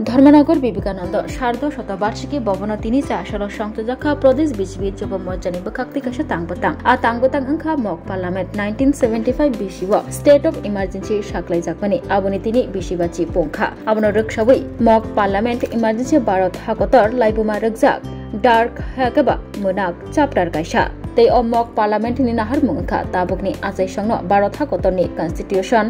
ধর্মনগর বিবেকানন্দ সার্ধ শতবার্ষিকী ভবন তিনি আসল সংযোজক প্রদেশ বিজেপি যুব মোর্চানি বখাক্তি কাছে তাংবতাং তাংবতাং অংখা মক পার্লামেন্ট 1975 বিসিব স্টেট অফ ইমার্জেন্সি সাকলাই জাকমানি আবনি তিনি বিসিবাচি পংখা আবন রকসাবই মক পার্লামেন্ট ইমার্জেন্সি ভারত হাকতর লাইবুমা রকজাক ডার্ক হাকাবা মুনাক চাপ্টার কাইসা tei o mok parliament ni nahar mungkha tabukni achai sangno Bharat hakotorni constitution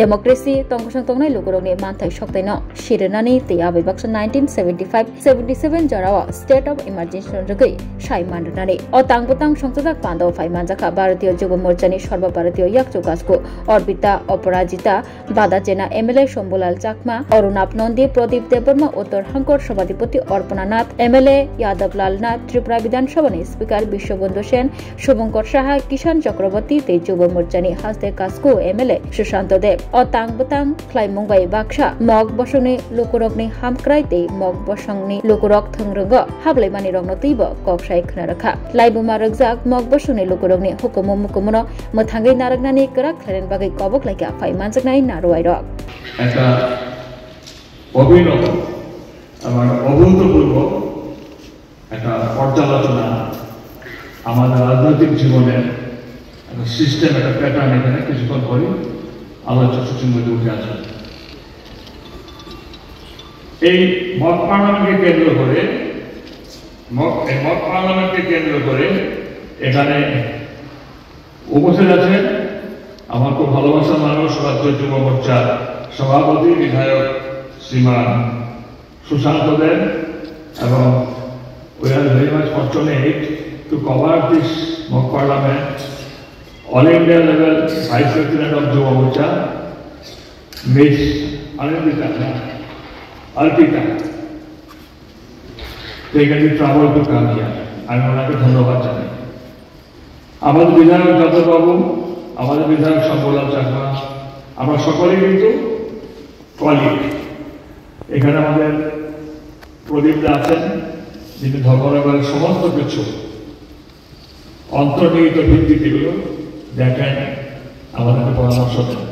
democracy tongkosang tongnai lukurokni manthai soktaino shirinani tei abibaksa 1975-77 jarawa state of emergency rogoi sai mandanani o tangbotang songchajak pando phai manjaka Bharatiya Jubo Morchani Sarva Bharatiya Yakcho Gasko Orbita Oparajita Badachena MLA Shambulal Chakma Arunap Nondi Pradip Deborma Uttor Hankor Sabhadipati Orpana Nath MLA Yadav Lal Nath Tripura Bidhan Sabhani Speaker Bishwabandhu Sen Shubhankar Saha Kishan Chakraborty tei Jubo Morchani Hasde Kasko MLA Sushant Dev o tangbotang khlaimungbai baksa mok bosongni lukurokni hamkrai tei mok bosongni lukurok thongrungo hablaimani rokno teibo koksai khna rakha laibuma rokjak mok bosongni lukurokni hukumu mukumuno mothangai naraknani krak kharen bagai kobok laika phai manjaknai naruai rok eta obino আমার অভূতপূর্ব একটা পর্যালোচনা আমাদের রাজনৈতিক জীবনের একটা system একটা pattern এখানে কিছুক্ষণ পরে আলোচনা সূচির মধ্যে উঠে আসে এই মক পার্লামেন্টকে কেন্দ্র করে এখানে উপস্থিত আছেন আমার খুব ভালোবাসার মানুষ রাজ্য যুব মোর্চার সভাপতি বিধায়ক শ্রীমান সুশান্ত দেব এবং we are very much fortunate to cover this mock parliament all India level Vice President of Jubo Morcha Miss Arpita taken the trouble to come here আমি ওনাকে ধন্যবাদ জানাই আমাদের বিধায়ক যাদব বাবু আমাদের বিধায়ক শম্ভুলাল চাকমা আমরা সকলেই কিন্তু কলিগ এখানে আমাদের প্রদীপদা আছেন যিনি ধর্মনগরের সমস্ত কিছু অন্তর্নিহিত ভিত্তিগুলো দেখেন আমাদেরকে পরামর্শ দেন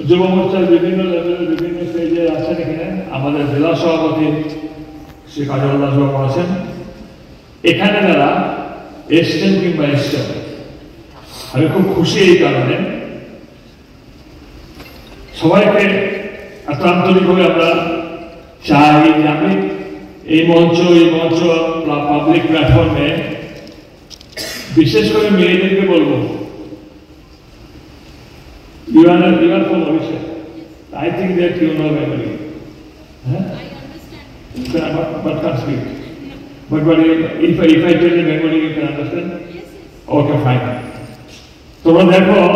যুব মোর্চার বিভিন্ন লেভেলে বিভিন্ন স্টেজে আছেন এখানে আমাদের জেলা সভাপতি শ্রী কাজল দাস বাবু আছেন এখানে যারা এসছেন কিংবা এসছেন আমি খুব খুশি এই কারণে সবাইকে এত আন্তরিকভাবে আমরা চাই যে আমি এই মঞ্চ পাবলিক প্ল্যাটফর্মে বিশেষ করে মেয়েদেরকে বলবো you are from Odisha. I think that you know Bengali. Huh? I understand. But can't speak. But if I tell you Bengali, you can understand? Yes. Okay, fine. So therefore,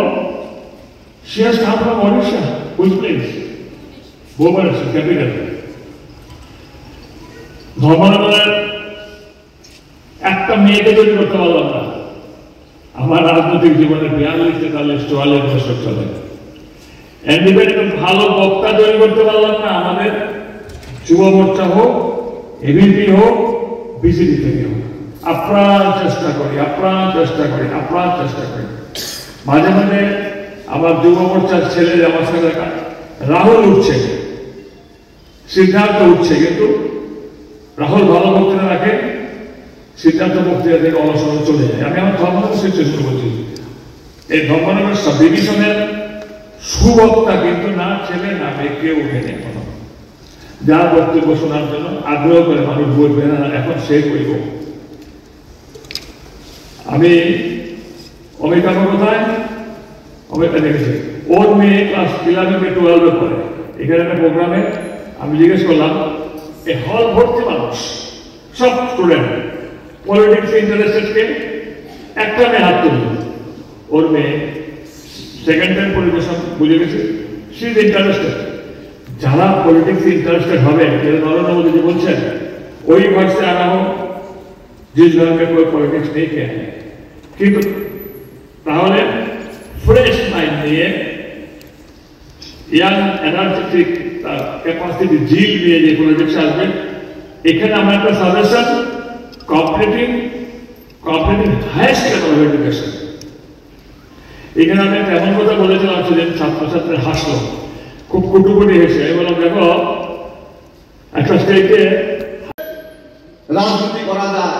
she has come from Odisha. Which place? Bhubaneswar, capital. ধর্মনগরের একটা মেয়েকে তৈরি করতে পারলাম না আমার রাজনৈতিক জীবনে 42-44 বছর চলে একটা ভালো বক্তা তৈরি করতে পারলাম না আমাদের যুব মোর্চা হোক এবিপি হোক বিজেপি থেকে হোক আপ্রাণ চেষ্টা করি মাঝে মাঝে আমার যুব মোর্চার ছেলে আমার সাথে রাহুল উঠছে সিদ্ধার্থ উঠছে কিন্তু রাহুল ভালো বক্তৃতা রাখে সিদ্ধার্থ বক্তৃতা থেকে অনুসরণ চলে যায় আমি আমার ধর্মনগর সিচুয়েশন বলছি এই ধর্মনগর সাব ডিভিশনের সুবক্তা কিন্তু না ছেলে না মেয়ে কেউ উঠেনি এখনো যার বক্তব্য শোনার জন্য আগ্রহ করে মানুষ বলবে না এখন সে বলব আমি অমিতাভ কোথায় অমিতা দেখেছি ওর মেয়ে ক্লাস 11-12 পড়ে এখানে একটা প্রোগ্রামে আমি জিজ্ঞেস করলাম এই হল ভর্তি মানুষ সব স্টুডেন্ট পলিটিক্স ইন্টারেস্টেড কে একটা মেয়ে হাত তুলল ওর মেয়ে সেকেন্ড টাইম পরিবেশন বুঝে গেছে সি ইজ ইন্টারেস্টেড যারা পলিটিক্স ইন্টারেস্টেড হবে নরেন্দ্র মোদী বলছেন ওই घर से आना हो जिस घर में कोई पॉलिटिक्स नहीं किया है কিন্তু তাহলে ফ্রেশ মাইন্ড নিয়ে ইয়াং এনার্জেটিক ক্যাপাসিটি জিল নিয়ে যে পলিটিক্স আসবে এখানে আমার একটা suggestion competing highest level of education এখানে আমি একটা এমন কথা বলেছিলাম সেদিন ছাত্রছাত্রী হাসলো খুব কুটুকুটি হেসে বললাম দেখো একটা স্টেটে রাজনীতি করা যায়।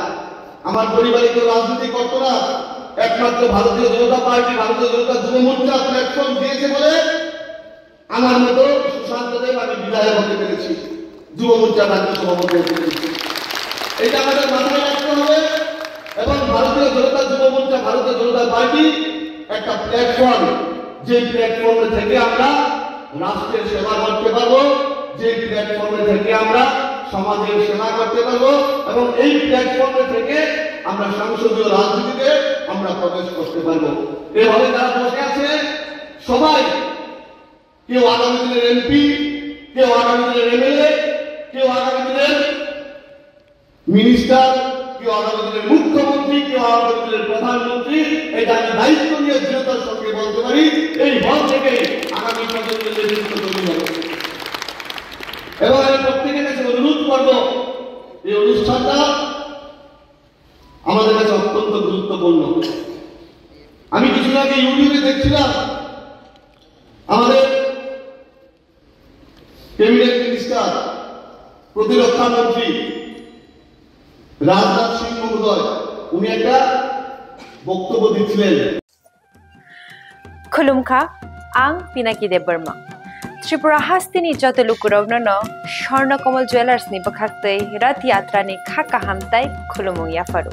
আমার পরিবারে কেউ রাজনীতি করতো না, একমাত্র ভারতীয় জনতা পার্টি, ভারতীয় জনতা যুব মোর্চা প্ল্যাটফর্ম দিয়েছে বলে আমার মতো সুশান্ত দেব আমি বিধায়ক হতে পেরেছি, যুব মোর্চা রাজ্য সভাপতি হতে পেরেছি। এটা আমাদের মাথায় রাখতে হবে। এবং ভারতীয় জনতা যুব মোর্চা, ভারতীয় জনতা পার্টি একটা প্ল্যাটফর্ম, যে প্ল্যাটফর্মে থেকে আমরা রাষ্ট্রের সেবা করতে পারবো, যে প্ল্যাটফর্মে থেকে আমরা সমাজের সেবা করতে পারবো, এবং এই প্ল্যাটফর্মে থেকে আমরা সংসদীয় রাজনীতিতে আমরা প্রবেশ করতে পারবো। এভাবে যারা বসে আছে সবাই, কেউ আগামী দিনের এমপি, কেউ আগামী দিনের এমএলএ, কেউ আগামী দিনের মিনিস্টার, কেউ আগামী দিনের মুখ্যমন্ত্রী, কেউ আগামী দিনের প্রধানমন্ত্রী। এটা আমি দায়িত্ব নিয়ে দৃঢ়তার সঙ্গে বলতে পারি, এই হল থেকে আগামী প্রজন্মের নেতৃত্ব তৈরি হবে। এবং আমি প্রত্যেকের কাছে অনুরোধ করব, এই অনুষ্ঠানটা আমাদের কাছে অত্যন্ত গুরুত্বপূর্ণ। আমি কিছুদিন আগে ইউটিউবে দেখছিলাম আমাদের ক্যাবিনেট মিনিস্টার, প্রতিরক্ষা মন্ত্রী রাজনাথ সিং মহোদয়, উনি একটা বক্তব্য দিচ্ছিলেন। खुलुमखा आं पिनाकी देब बर्मा त्रिपुरा हास्तिनी जतलुकुरवनो स्वर्णकमल ज्वेलर्स नि बखाक्तै रथ यात्रा नि खाका हामताई खुलुमु याफारु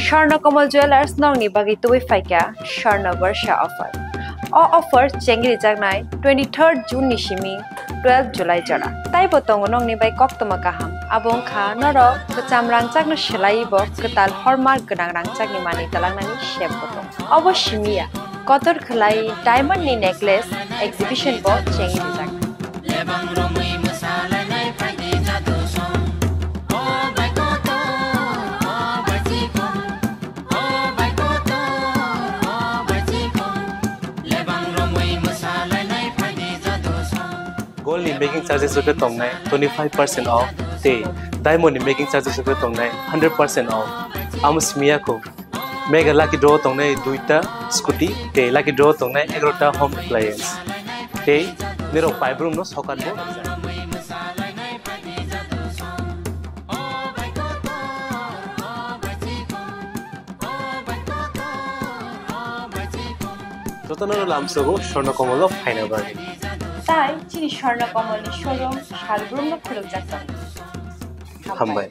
स्वर्णकमल ज्वेलर्स नंगनि बागै तुबै फाइका स्वर्ण वर्ष अफर ऑफर चेंगरि जागनाय 23 जून नि सिमी 12 जुलाई जरा ताई बतंग नंगनि बाय कक्तमा काहाम आबों खा नर कचाम रांचागनो सेलाइबो कताल हरमार्क गोनां रांचागनि मानि तलांनानि शेप बतंग अवश्यमिया कतर खलाई डायमंड नि नेकलेस एग्जिबिशन बो चेंगि जाग लेबांग रोमै मसालानाय फाइदे जादो सम ओ बाइकोतो ओ बाइचिको ओ बाइकोतो ओ बाइचिको लेबांग रोमै मसालानाय फाइदे जादो सम गोल्ड नि मेकिंग चार्जेस रक तंगनाय 25% ऑफ ते डायमंड नि मेकिंग चार्जेस रक तंगनाय 100% ऑफ आमस्मिया को मेगा लाकी ड्रॉ तंगनाय दुईटा स्कूटी ते लाकी ड्रॉ तंगनाय 11टा होम अप्लायंस ते नेरो पाइप रूम नो सकान बो रतनर लामसगो स्वर्णकमल फाइना बागे ताई चिनी स्वर्णकमल नि शोरूम शालग्रुम नो खुलुक जाता हामबाय